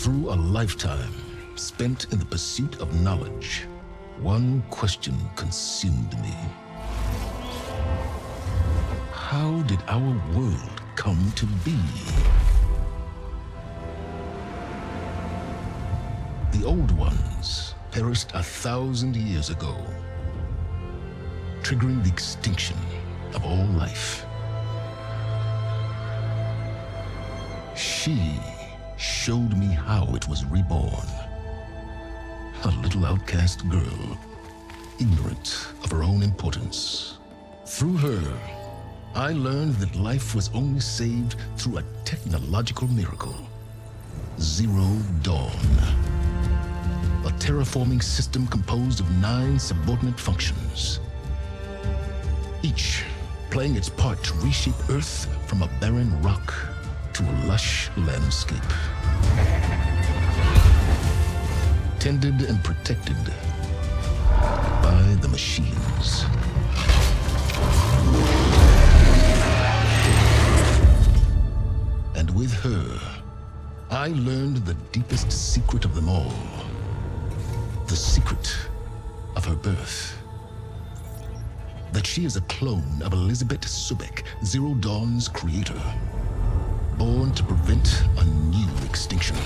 Through a lifetime spent in the pursuit of knowledge, one question consumed me. How did our world come to be? The old ones perished 1,000 years ago, triggering the extinction of all life. She showed me how it was reborn. A little outcast girl, ignorant of her own importance. Through her, I learned that life was only saved through a technological miracle. Zero Dawn. A terraforming system composed of 9 subordinate functions, each playing its part to reshape Earth from a barren rock to a lush landscape. Tended and protected by the machines. And with her, I learned the deepest secret of them all. The secret of her birth. That she is a clone of Elizabeth Subek, Zero Dawn's creator. Born to prevent a new extinction.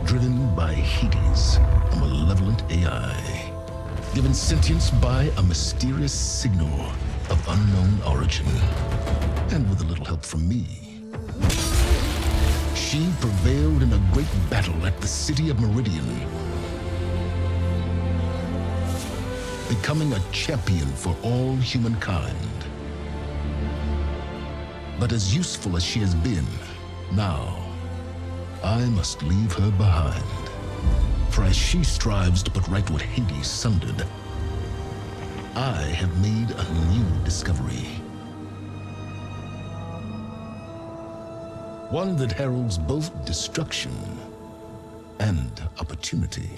Driven by Hades, a malevolent AI. Given sentience by a mysterious signal of unknown origin. And with a little help from me, she prevailed in a great battle at the city of Meridian, becoming a champion for all humankind. But as useful as she has been, now I must leave her behind. For as she strives to put right what Hades sundered, I have made a new discovery. One that heralds both destruction and opportunity.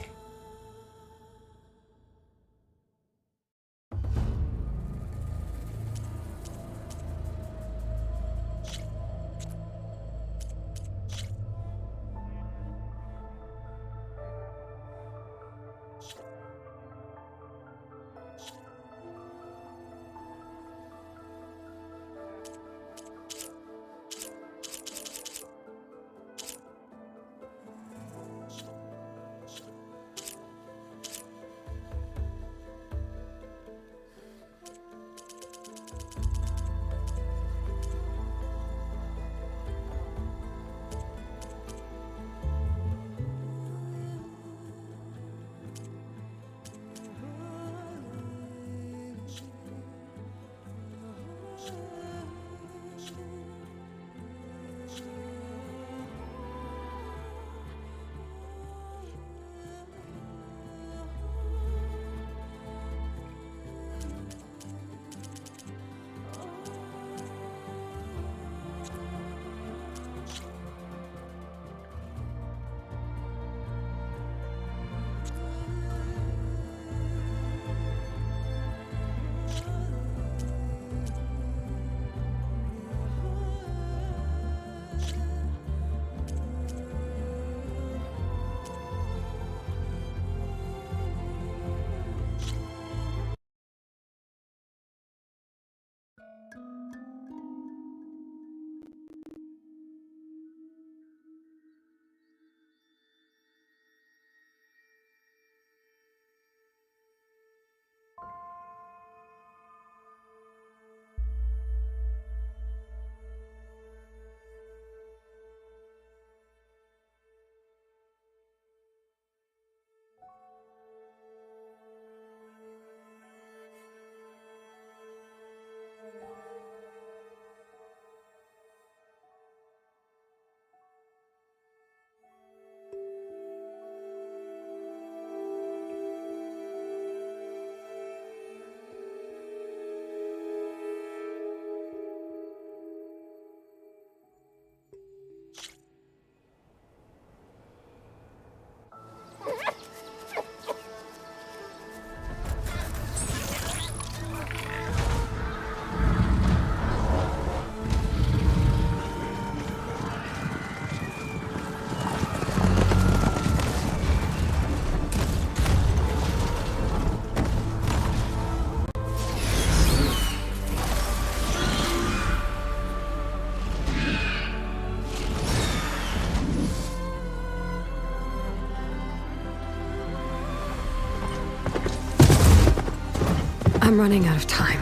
I'm running out of time,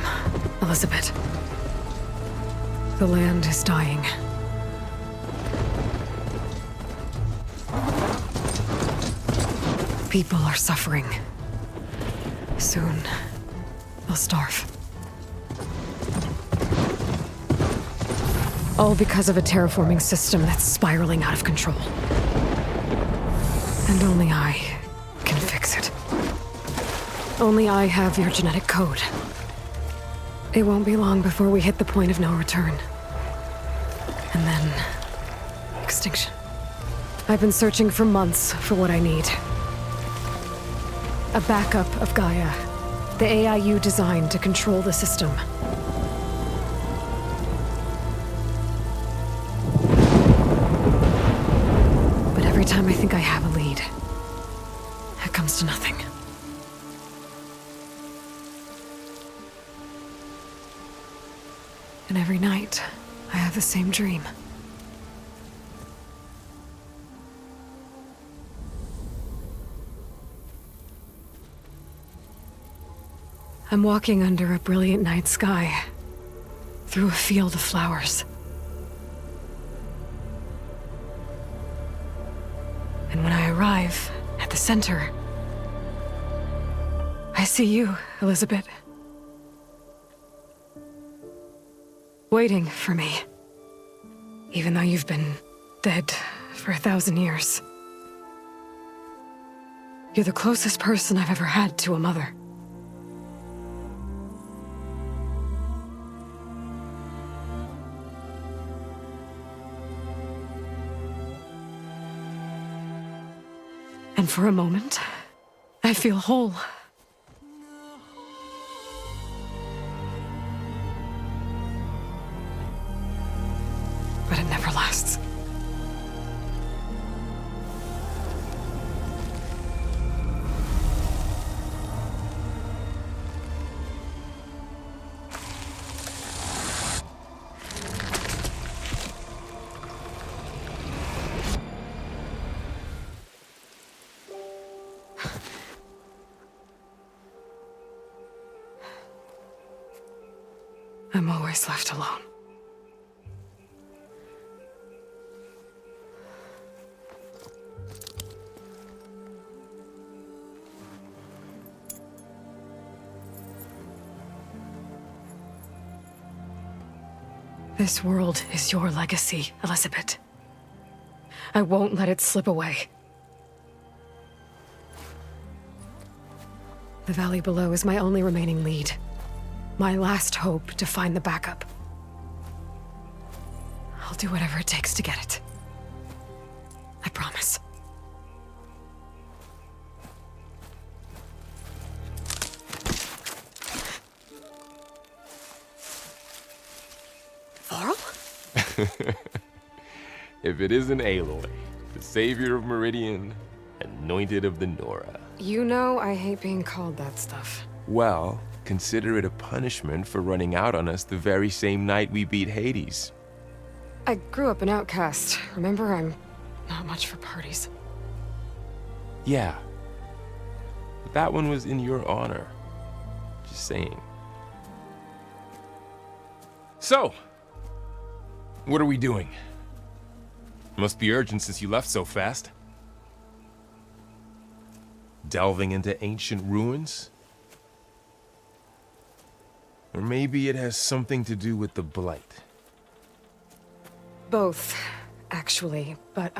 Elizabeth. The land is dying. People are suffering. Soon, they'll starve. All because of a terraforming system that's spiraling out of control. And only I can fix it. Only I have your genetic code. It won't be long before we hit the point of no return. And then... extinction. I've been searching for months for what I need. A backup of Gaia. The AI you designed to control the system. But every time I think I have a lead, it comes to nothing. And every night, I have the same dream. I'm walking under a brilliant night sky, through a field of flowers. And when I arrive at the center, I see you, Elizabeth. Waiting for me. Even though you've been dead for 1,000 years. You're the closest person I've ever had to a mother. And for a moment, I feel whole. But it never lasts. I'm always left alone. This world is your legacy, Elizabeth. I won't let it slip away. The valley below is my only remaining lead. My last hope to find the backup. I'll do whatever it takes to get it. I promise. Varl? If it isn't Aloy, the savior of Meridian, anointed of the Nora. You know I hate being called that stuff. Well, consider it a punishment for running out on us the very same night we beat Hades. I grew up an outcast. Remember, I'm not much for parties. Yeah. But that one was in your honor. Just saying. So, what are we doing? Must be urgent since you left so fast. Delving into ancient ruins? Or maybe it has something to do with the Blight. Both, actually, but,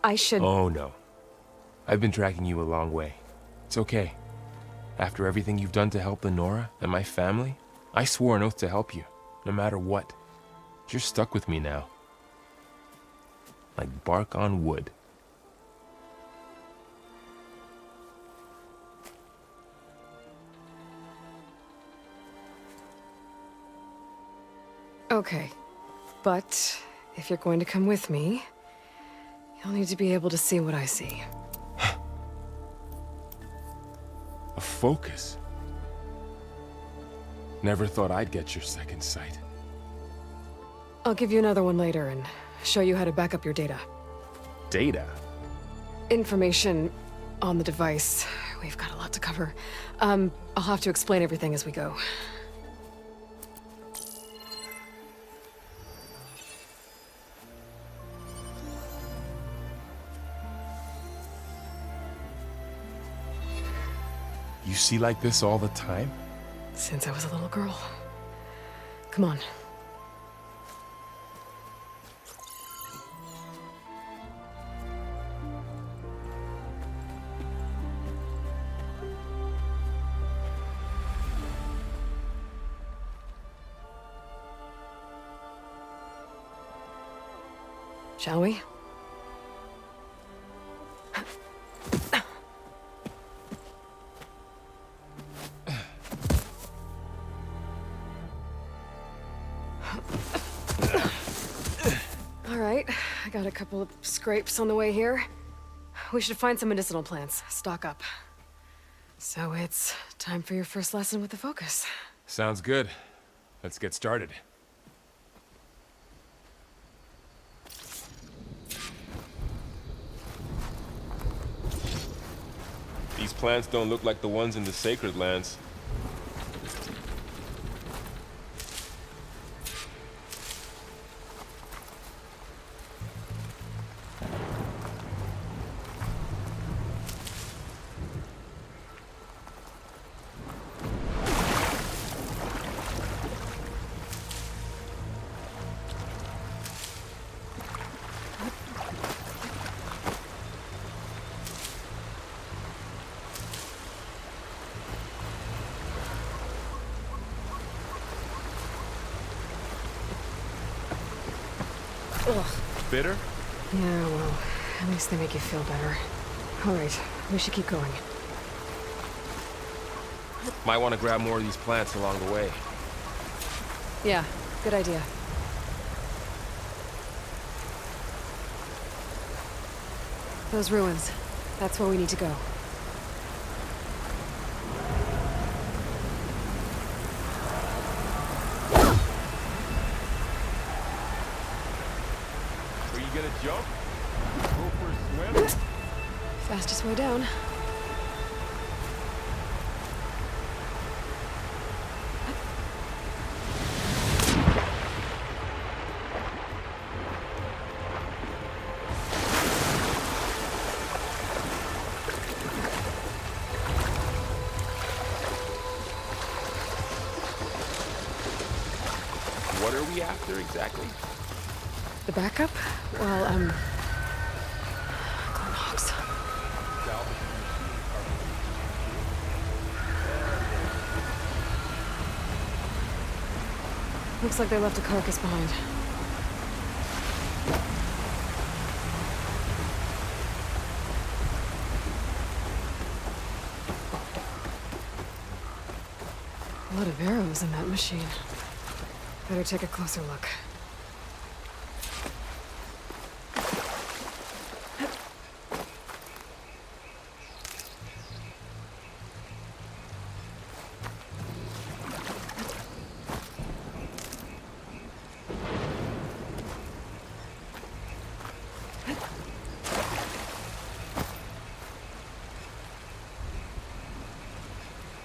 I should... Oh, no. I've been tracking you a long way. It's okay. After everything you've done to help the Nora and my family, I swore an oath to help you, no matter what. You're stuck with me now. Like bark on wood. Okay, but if you're going to come with me, you'll need to be able to see what I see. A focus? Never thought I'd get your second sight. I'll give you another one later and show you how to back up your data. Data? Information on the device we've got a lot to cover. I'll have to explain everything as we go. You see like this all the time? Since I was a little girl. Come on. Shall we? All right, I got a couple of scrapes on the way here. We should find some medicinal plants, stock up. So it's time for your first lesson with the Focus. Sounds good. Let's get started. These plants don't look like the ones in the Sacred Lands. Ugh. Bitter? Yeah, well, at least they make you feel better. All right, we should keep going. Might want to grab more of these plants along the way. Yeah, good idea. Those ruins. That's where we need to go. Are you gonna jump? Go for a swim? Fastest way down. What are we after exactly? The backup? Well, Hawks. Looks like they left a carcass behind. A lot of arrows in that machine. Better take a closer look.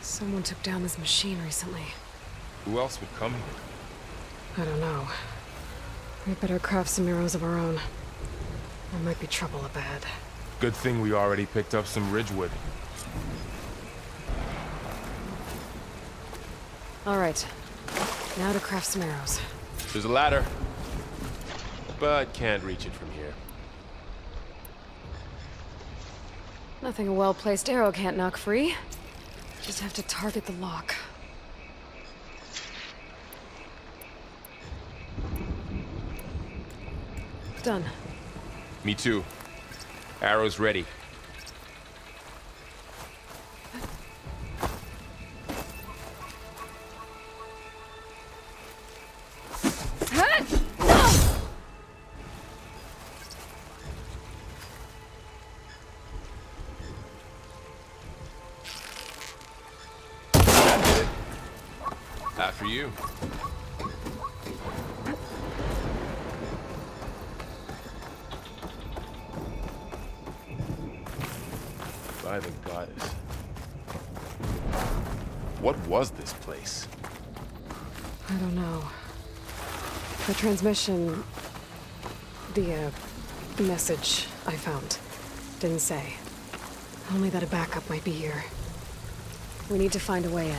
Someone took down this machine recently. Who else would come here? I don't know. We better craft some arrows of our own. There might be trouble ahead. Good thing we already picked up some ridgewood. All right. Now to craft some arrows. There's a ladder, but can't reach it from here. Nothing a well-placed arrow can't knock free. Just have to target the lock. Done. Me too. Arrows ready. That did it. After you. By the goddess. What was this place? I don't know. The transmission... The, message I found didn't say. Only that a backup might be here. We need to find a way in.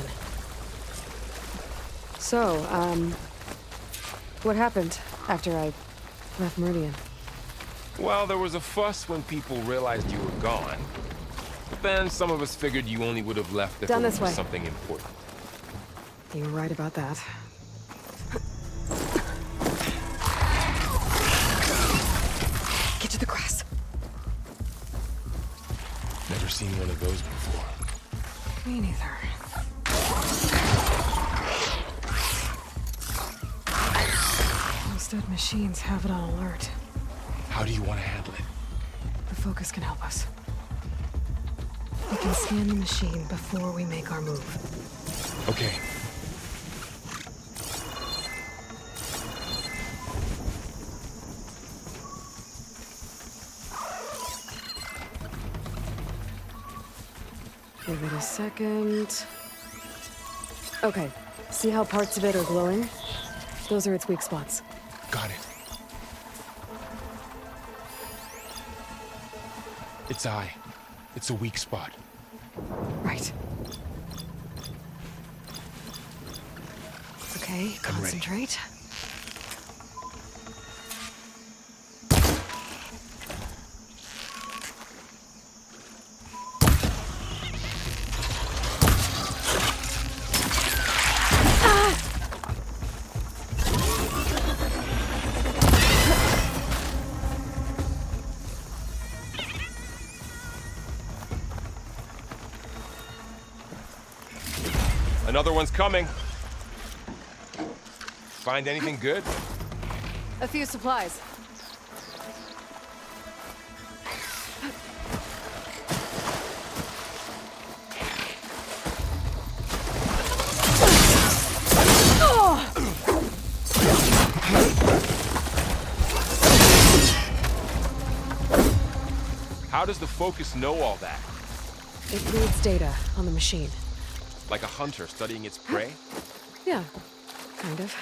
So, what happened after I left Meridian? Well, there was a fuss when people realized you were gone. But then some of us figured you only would have left if Down it this was way. something important. You were right about that. Get to the grass. Never seen one of those before. Me neither. Those dead machines have it on alert. How do you want to handle it? The focus can help us. We can scan the machine before we make our move. Okay. Give it a second. Okay, see how parts of it are glowing? Those are its weak spots. Got it. Its eye. It's a weak spot. Right. Okay, I'm ready. concentrate. Another one's coming. Find anything good? A few supplies. How does the focus know all that? It reads data on the machine. Like a hunter studying its prey? Yeah, kind of.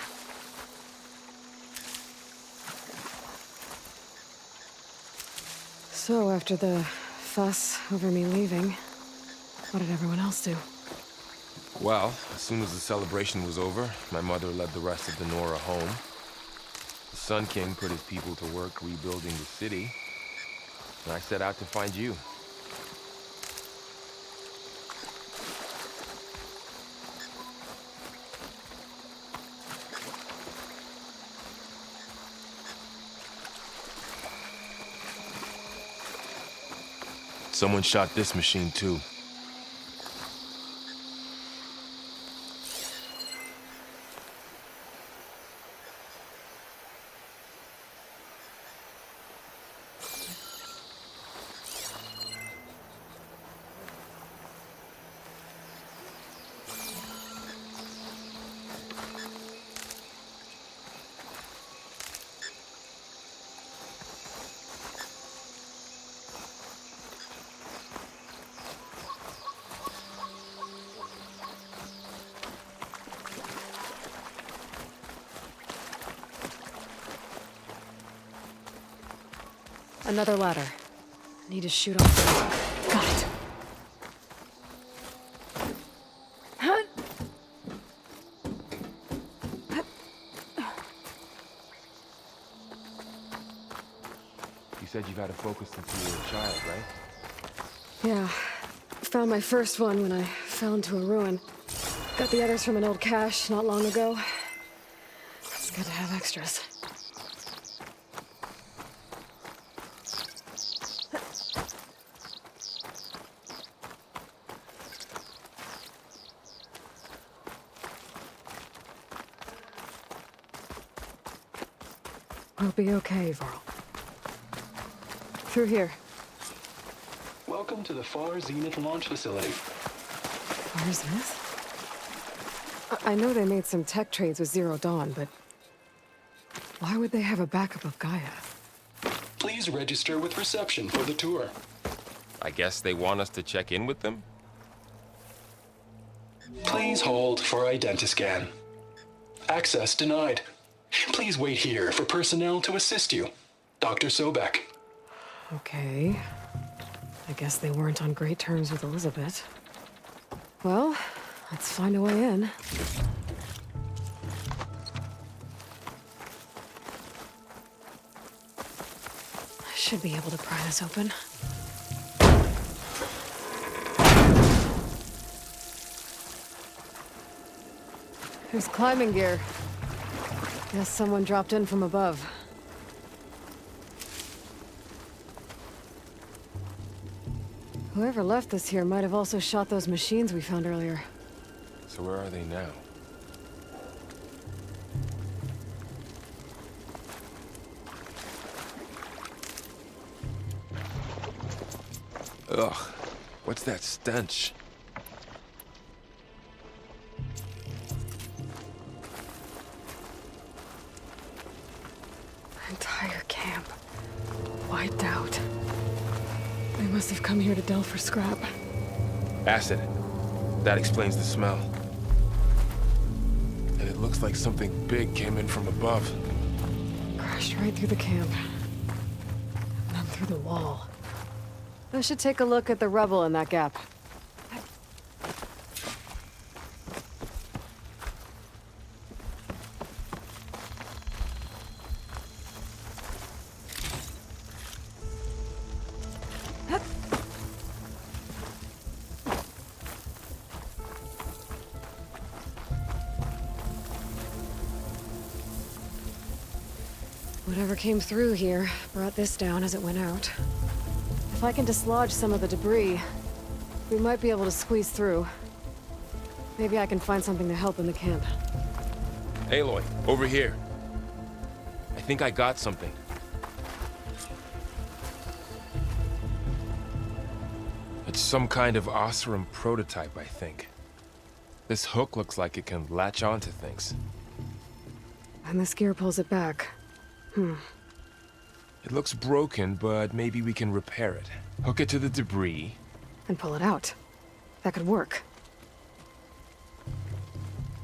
So, after the fuss over me leaving, what did everyone else do? Well, as soon as the celebration was over, my mother led the rest of the Nora home. The Sun King put his people to work rebuilding the city, and I set out to find you. Someone shot this machine too. Another ladder. Need to shoot off the rock. Got it. You said you've had a focus since you were a child, right? Yeah. Found my first one when I fell into a ruin. Got the others from an old cache not long ago. It's good to have extras. We'll be okay, Varl. Through here. Welcome to the Far Zenith launch facility. Far Zenith? I know they made some tech trades with Zero Dawn, but why would they have a backup of Gaia? Please register with reception for the tour. I guess they want us to check in with them? Please hold for identiscan. Access denied. Please wait here for personnel to assist you. Dr. Sobek. Okay. I guess they weren't on great terms with Elizabeth. Well, let's find a way in. I should be able to pry this open. There's climbing gear. Guess someone dropped in from above. Whoever left this here might have also shot those machines we found earlier. So where are they now? Ugh, what's that stench? Entire camp. Wiped out. They must have come here to delve for scrap. Acid. That explains the smell. And it looks like something big came in from above. Crashed right through the camp. And then through the wall. I should take a look at the rubble in that gap. Whatever came through here brought this down as it went out. If I can dislodge some of the debris, we might be able to squeeze through. Maybe I can find something to help in the camp. Aloy, over here. I think I got something. It's some kind of Osram prototype, I think. This hook looks like it can latch onto things. And this gear pulls it back. It looks broken, but maybe we can repair it. Hook it to the debris. And pull it out. That could work.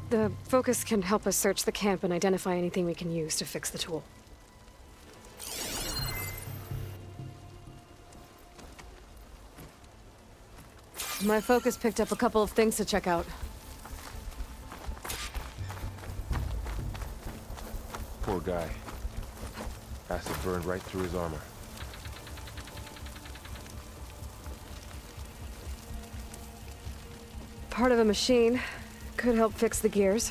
The focus can help us search the camp and identify anything we can use to fix the tool. My focus picked up a couple of things to check out. Poor guy. Acid burned right through his armor. Part of a machine. Could help fix the gears.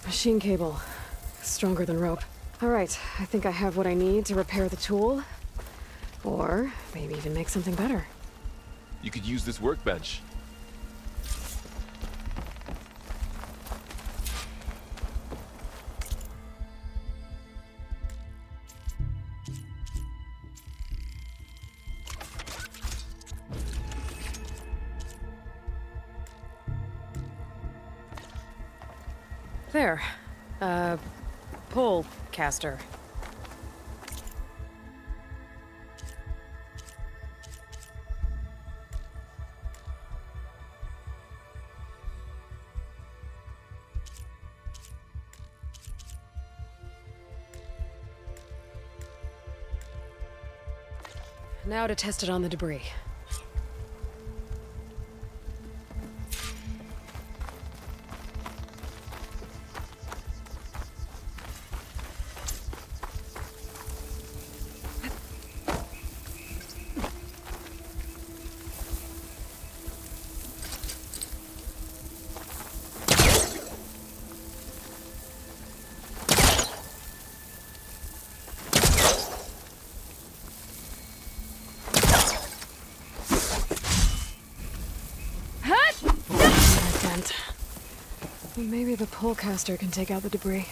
Machine cable. Stronger than rope. All right, I think I have what I need to repair the tool. Or maybe even make something better. You could use this workbench. There. Pole caster. Now to test it on the debris. Maybe the polecaster can take out the debris.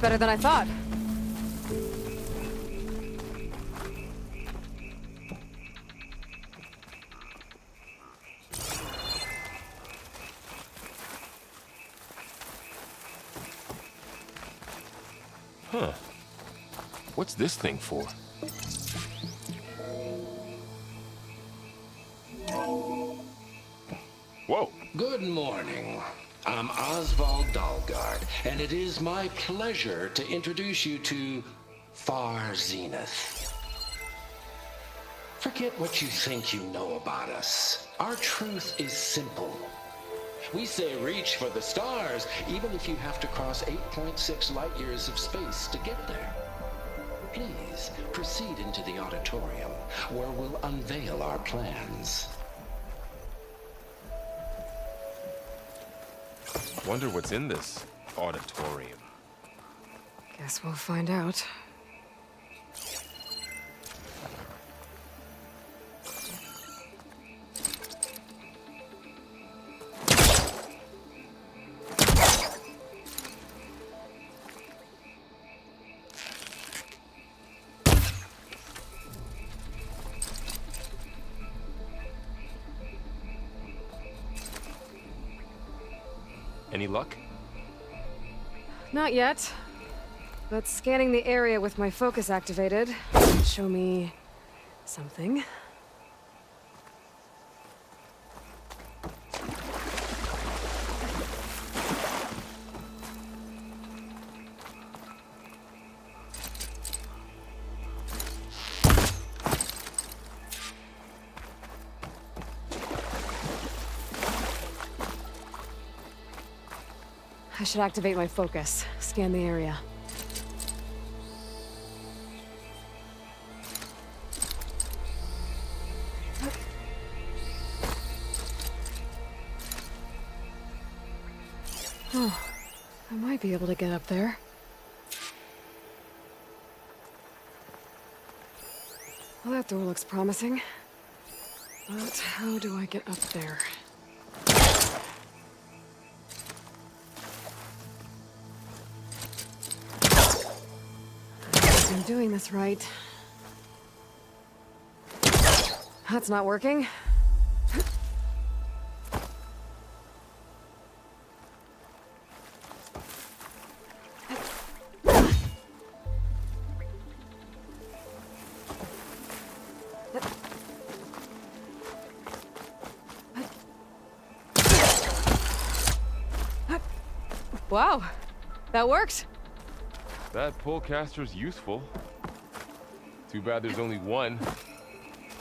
much better than I thought. Huh. What's this thing for? Whoa. Good morning. I'm Oswald Dalgard, and it is my pleasure to introduce you to Far Zenith. Forget what you think you know about us. Our truth is simple. We say reach for the stars, even if you have to cross 8.6 light years of space to get there. Please proceed into the auditorium, where we'll unveil our plans. Wonder what's in this auditorium. Guess we'll find out. Any luck? Not yet. But scanning the area with my focus activated should show me something. I should activate my focus, scan the area. Oh, I might be able to get up there. Well, that door looks promising. But how do I get up there? I'm doing this right. That's not working. Wow, that worked. That pullcaster's useful. Too bad there's only one.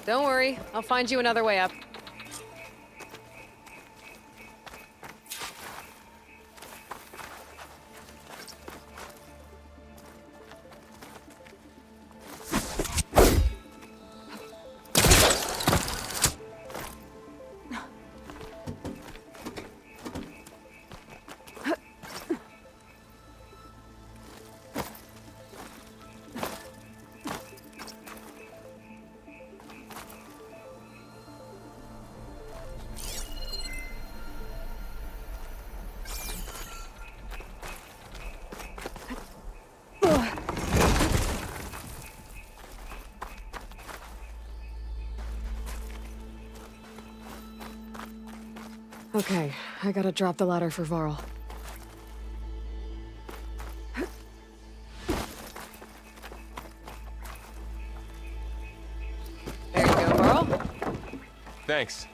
Don't worry, I'll find you another way up. Okay, I gotta drop the ladder for Varl. There you go, Varl. Thanks.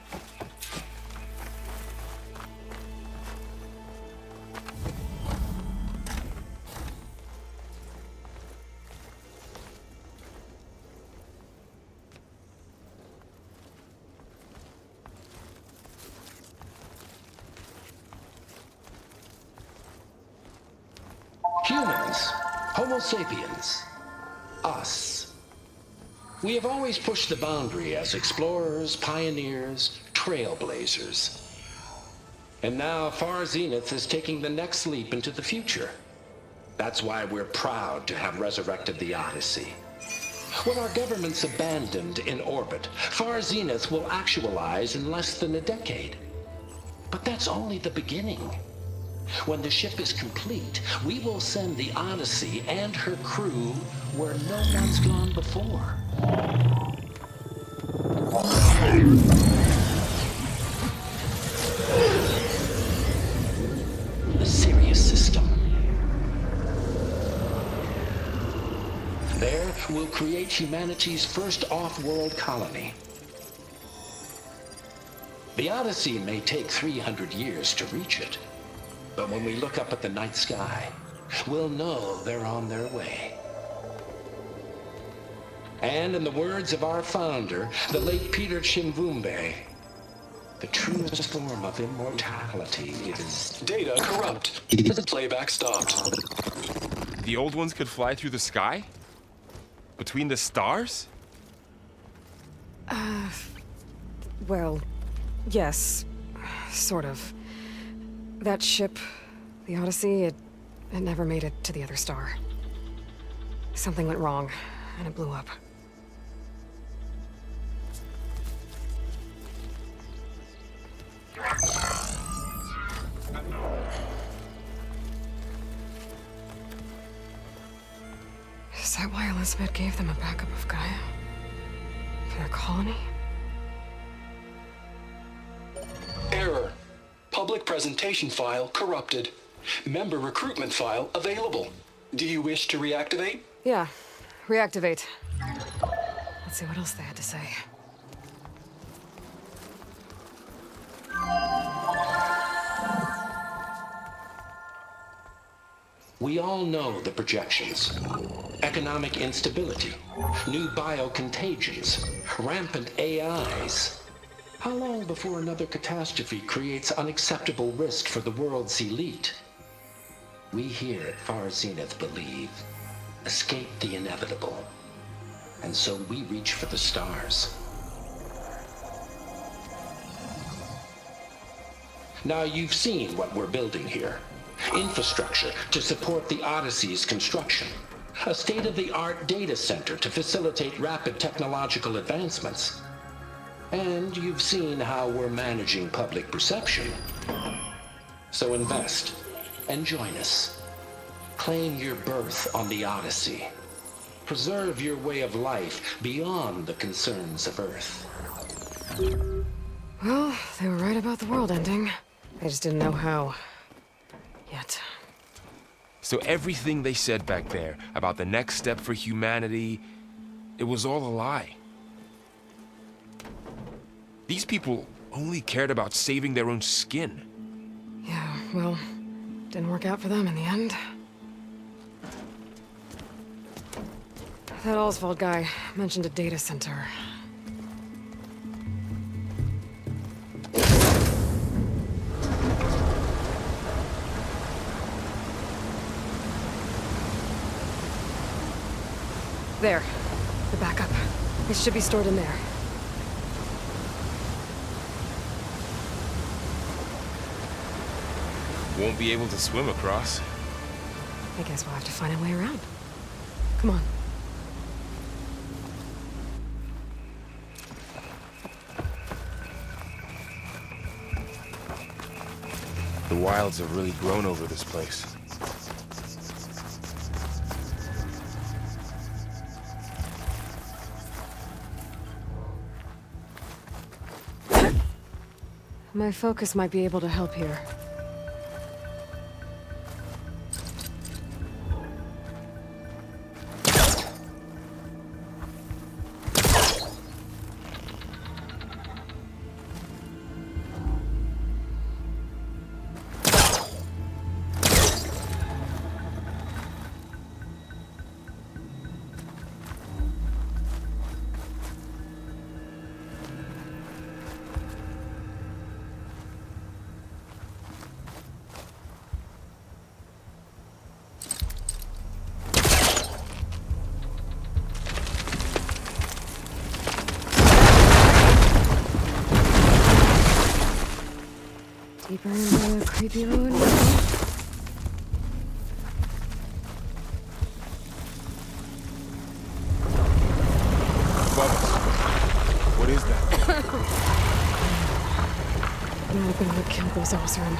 Humans, Homo sapiens, us. We have always pushed the boundary as explorers, pioneers, trailblazers. And now Far Zenith is taking the next leap into the future. That's why we're proud to have resurrected the Odyssey. When our government's abandoned in orbit, Far Zenith will actualize in less than a decade. But that's only the beginning. When the ship is complete, we will send the Odyssey and her crew where no one's gone before. The Sirius system. There, we'll create humanity's first off-world colony. The Odyssey may take 300 years to reach it, but when we look up at the night sky, we'll know they're on their way. And in the words of our founder, the late Peter Chimvumbe, the truest form of immortality is... Data corrupt. Playback stopped. The old ones could fly through the sky? Between the stars? Well, yes. Sort of. That ship, the Odyssey, it never made it to the other star. Something went wrong, and it blew up. Is that why Elizabeth gave them a backup of Gaia? For their colony? Error. Public presentation file corrupted. Member recruitment file available. Do you wish to reactivate? Yeah, reactivate. Let's see what else they had to say. We all know the projections. Economic instability, new biocontagions, rampant AIs. How long before another catastrophe creates unacceptable risk for the world's elite? We here at Far Zenith believe, escape the inevitable. And so we reach for the stars. Now you've seen what we're building here. Infrastructure to support the Odyssey's construction. A state-of-the-art data center to facilitate rapid technological advancements. And you've seen how we're managing public perception. So invest and join us. Claim your berth on the Odyssey. Preserve your way of life beyond the concerns of Earth. Well, they were right about the world ending. I just didn't know how. Yet. So everything they said back there about the next step for humanity, it was all a lie. These people only cared about saving their own skin. Yeah, well, didn't work out for them in the end. That Oswald guy mentioned a data center. There. The backup. It should be stored in there. Won't be able to swim across. I guess we'll have to find a way around. Come on. The wilds have really grown over this place. My focus might be able to help here. Deeper into a creepy road. Above us. What is that? Might have been what killed those Oseram.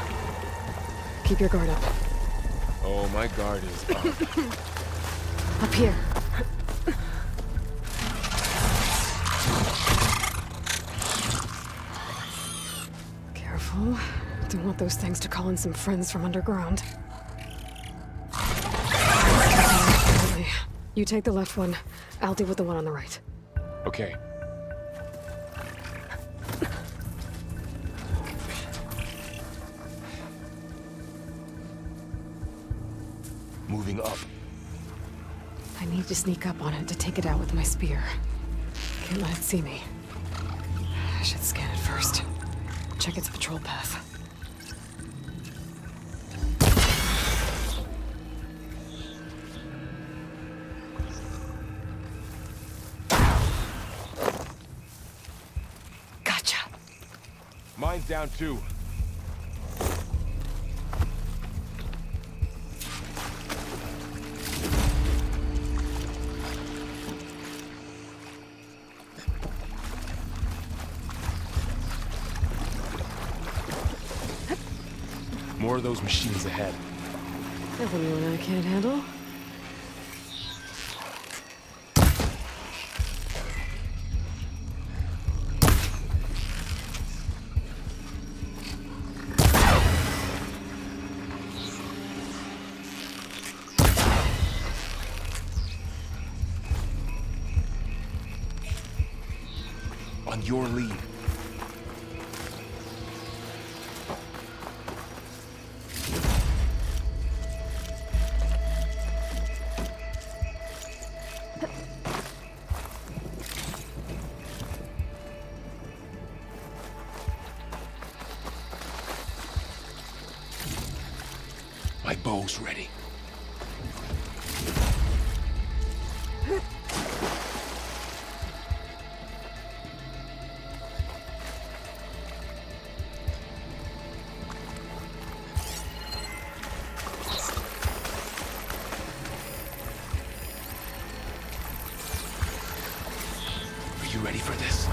Keep your guard up. Oh, my guard is up. Up here. Careful. Don't want those things to call in some friends from underground. You take the left one. I'll deal with the one on the right. Okay. Moving up. I need to sneak up on it to take it out with my spear. Can't let it see me. I should scan it first. Check its patrol path. Gotcha. Mine's down too. More of those machines ahead. Nothing you and I can't handle. On your lead. My bow's ready. Are you ready for this?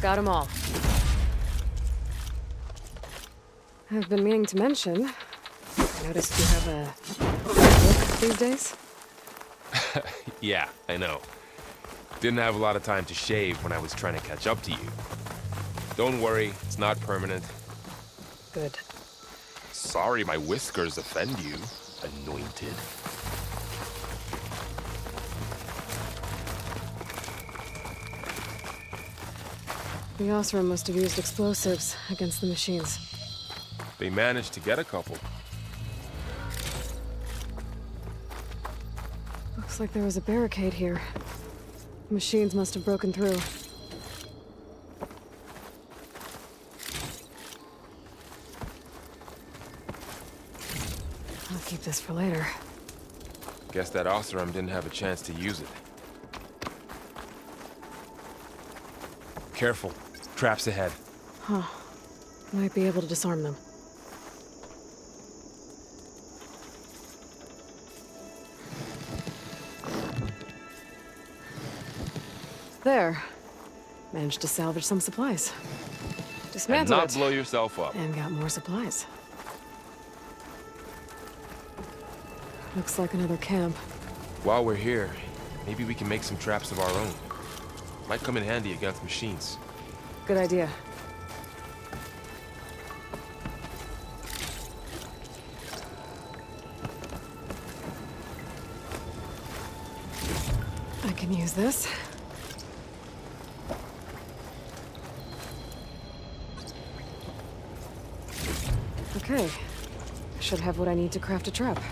Got them all. I've been meaning to mention. I noticed you have a look these days. Yeah, I know. Didn't have a lot of time to shave when I was trying to catch up to you. Don't worry, it's not permanent. Good. Sorry my whiskers offend you, anointed. The Osram must have used explosives against the machines. They managed to get a couple. Looks like there was a barricade here. The machines must have broken through. I'll keep this for later. Guess that Osram didn't have a chance to use it. Careful. Traps ahead. Huh. Might be able to disarm them. There. Managed to salvage some supplies. And Dismantle not it. blow yourself up. And got more supplies. Looks like another camp. While we're here, maybe we can make some traps of our own. Might come in handy against machines. Good idea. I can use this. Okay. Should have what I need to craft a trap.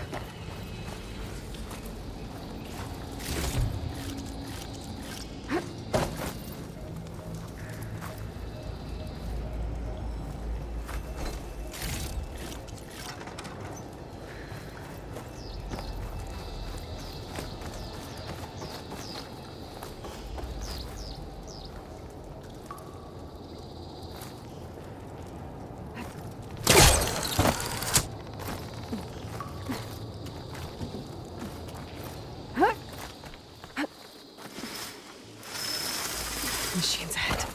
machines ahead.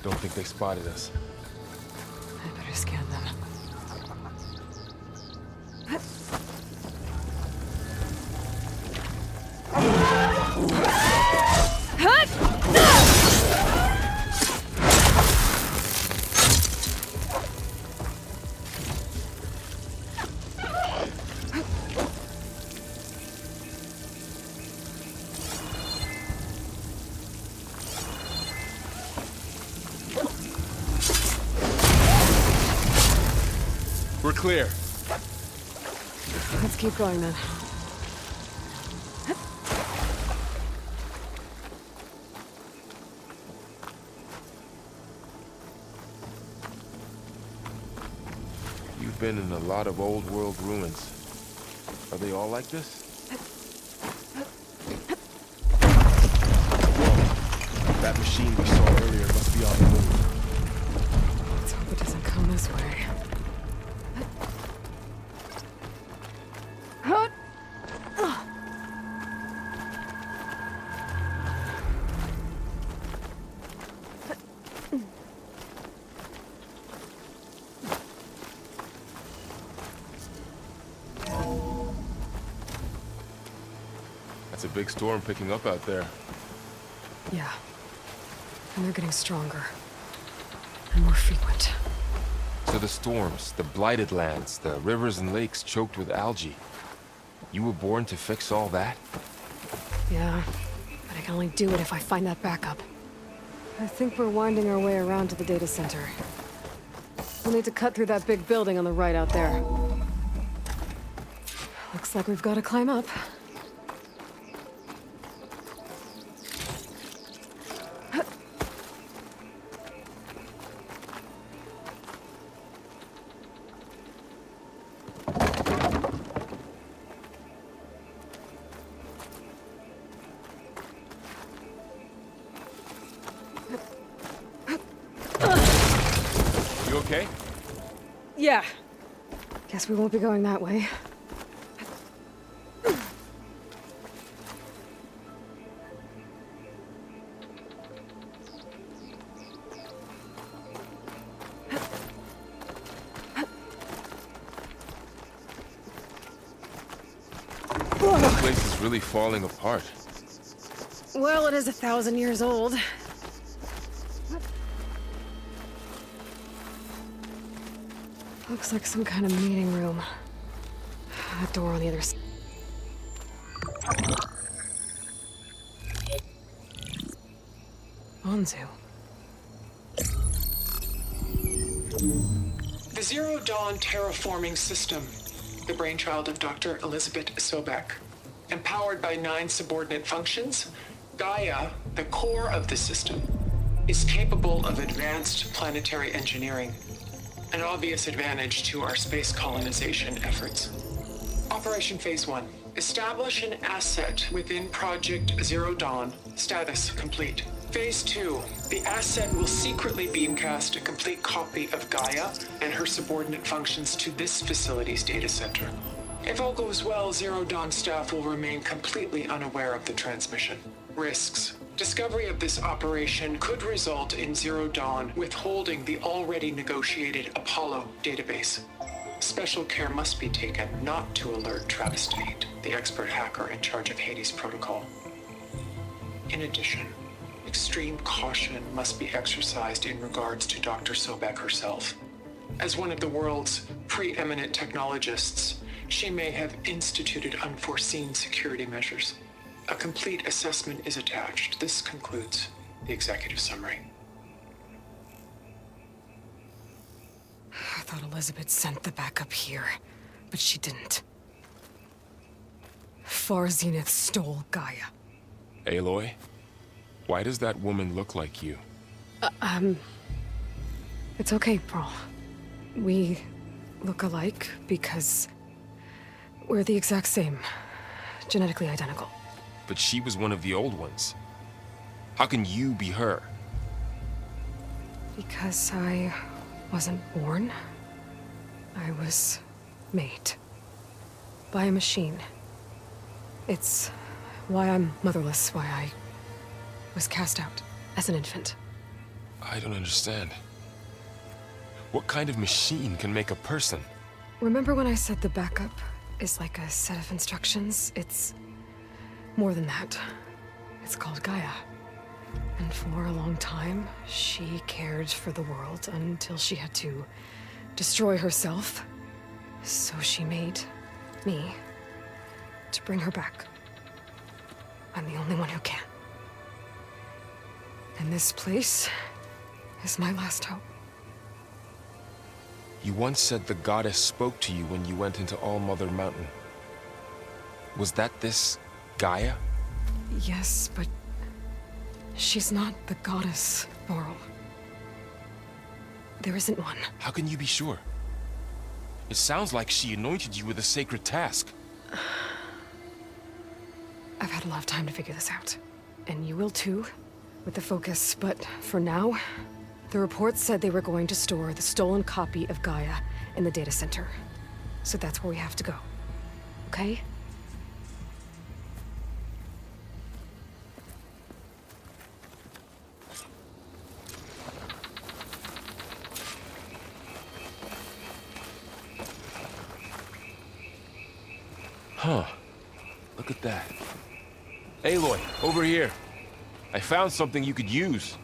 Don't think they spotted us. I better scan them. We're clear. Let's keep going then. You've been in a lot of old world ruins. Are they all like this? Whoa. That machine we saw earlier must be on the move. Let's hope it doesn't come this way. That's a big storm picking up out there. Yeah. And they're getting stronger. And more frequent. So the storms, the blighted lands, the rivers and lakes choked with algae. You were born to fix all that? Yeah. But I can only do it if I find that backup. I think we're winding our way around to the data center. We'll need to cut through that big building on the right out there. Looks like we've got to climb up. You okay? Yeah. Guess we won't be going that way. This place is really falling apart. Well, it is 1,000 years old. Looks like some kind of meeting room. That door on the other side. Onzu. The Zero Dawn terraforming system, the brainchild of Dr. Elizabeth Sobek. Empowered by 9 subordinate functions, Gaia, the core of the system, is capable of advanced planetary engineering, an obvious advantage to our space colonization efforts. Operation Phase 1. Establish an asset within Project Zero Dawn. Status complete. Phase 2. The asset will secretly beamcast a complete copy of Gaia and her subordinate functions to this facility's data center. If all goes well, Zero Dawn staff will remain completely unaware of the transmission. Risks. Discovery of this operation could result in Zero Dawn withholding the already negotiated Apollo database. Special care must be taken not to alert Travis Tate, the expert hacker in charge of Hades Protocol. In addition, extreme caution must be exercised in regards to Dr. Sobek herself. As one of the world's preeminent technologists, she may have instituted unforeseen security measures. A complete assessment is attached. This concludes the executive summary. I thought Elizabeth sent the backup here, but she didn't. Far Zenith stole Gaia. Aloy? Why does that woman look like you? It's okay, Pearl. We look alike because we're the exact same. Genetically identical. But she was one of the old ones. How can you be her? Because I wasn't born. I was made. By a machine. It's why I'm motherless, why I was cast out. as an infant. I don't understand. What kind of machine can make a person? Remember when I said the backup is like a set of instructions? It's more than that. It's called Gaia. And for a long time, she cared for the world until she had to destroy herself. So she made me to bring her back. I'm the only one who can. And this place is my last hope. You once said the goddess spoke to you when you went into All-Mother Mountain. Was that this Gaia? Yes, but she's not the goddess, Laurel. There isn't one. How can you be sure? It sounds like she anointed you with a sacred task. I've had a lot of time to figure this out. And you will too, with the focus. But for now, the reports said they were going to store the stolen copy of Gaia in the data center. So that's where we have to go. Okay? Huh. Look at that. Aloy, over here. I found something you could use.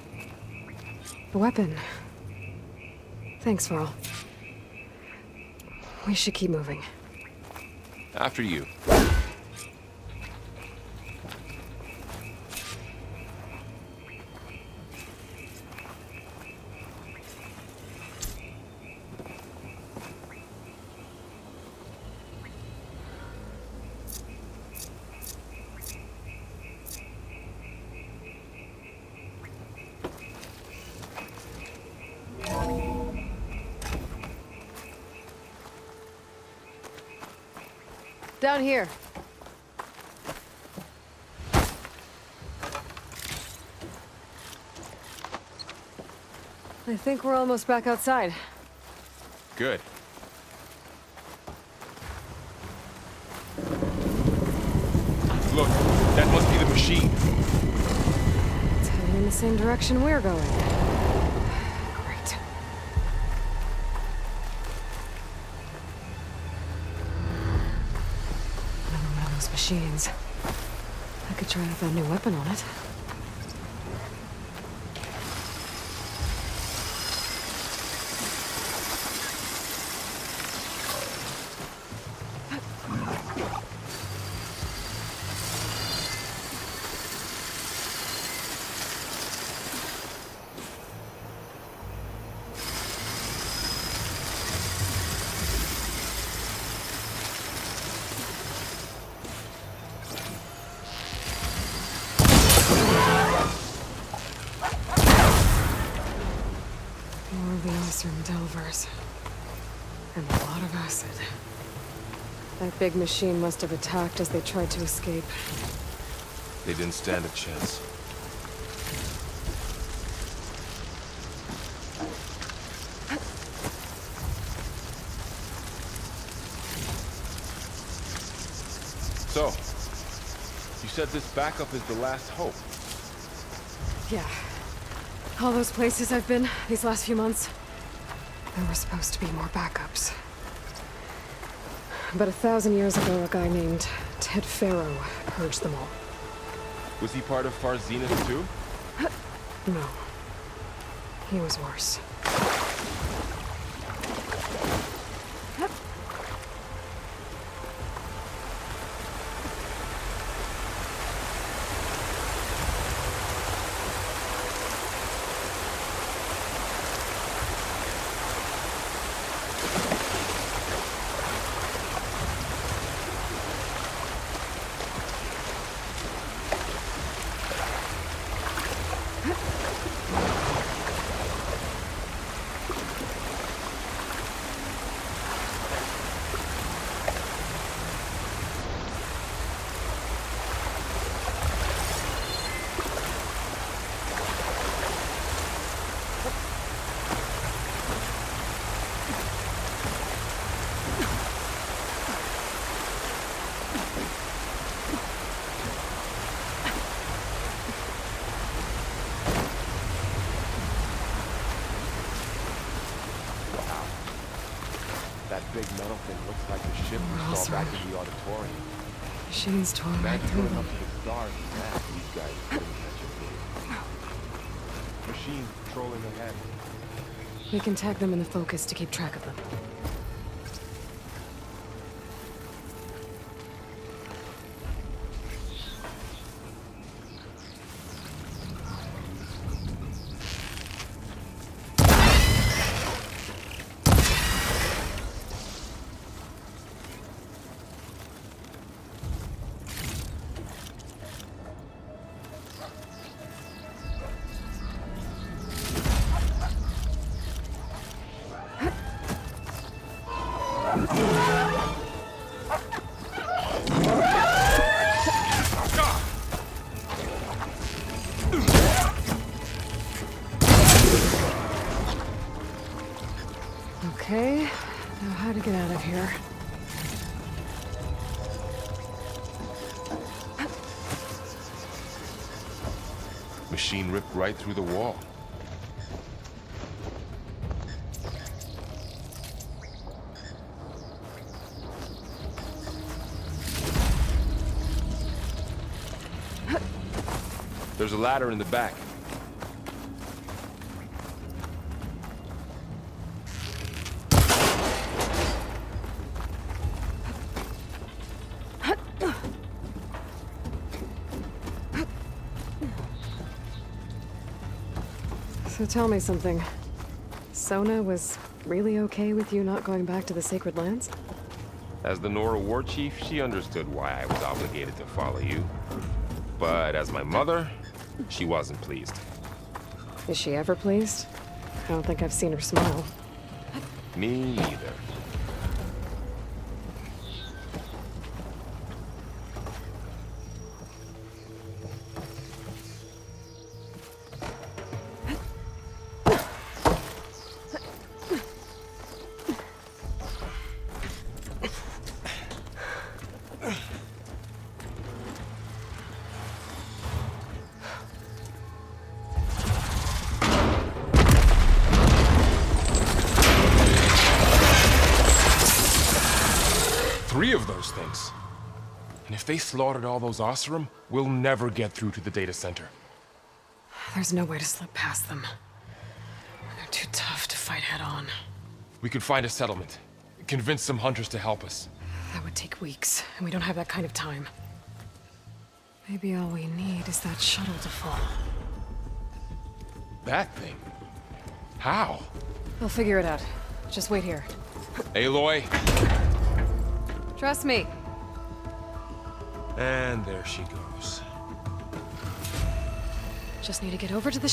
A weapon. Thanks, Varl. We should keep moving. After you. Down here. I think we're almost back outside. Good. Look, that must be the machine. It's heading in the same direction we're going. Great. Another one of those machines. I could try out that new weapon on it. More of the Eastern Delvers. And a lot of acid. That big machine must have attacked as they tried to escape. They didn't stand a chance. So, you said this backup is the last hope. Yeah. All those places I've been these last few months, there were supposed to be more backups. But 1,000 years ago, a guy named Ted Faro purged them all. Was he part of Far Zenith too? No. He was worse. That big metal thing looks like a ship We're all installed back surrounded. in the auditorium. Machines tore right Imagine through going them. up to the stars and that. These guys couldn't catch a break. Machine patrolling ahead. We can tag them in the focus to keep track of them. Okay, now how to get out of here. Machine ripped right through the wall. There's a ladder in the back. So tell me something. Sona was really okay with you not going back to the Sacred Lands? As the Nora war chief, she understood why I was obligated to follow you. But as my mother, she wasn't pleased. Is she ever pleased? I don't think I've seen her smile. Me neither. Three of those things. And if they slaughtered all those Oseram, we'll never get through to the data center. There's no way to slip past them. They're too tough to fight head on. We could find a settlement. Convince some hunters to help us. That would take weeks, and we don't have that kind of time. Maybe all we need is that shuttle to fall. That thing? How? I'll figure it out. Just wait here. Aloy. Trust me. And there she goes. Just need to get over to the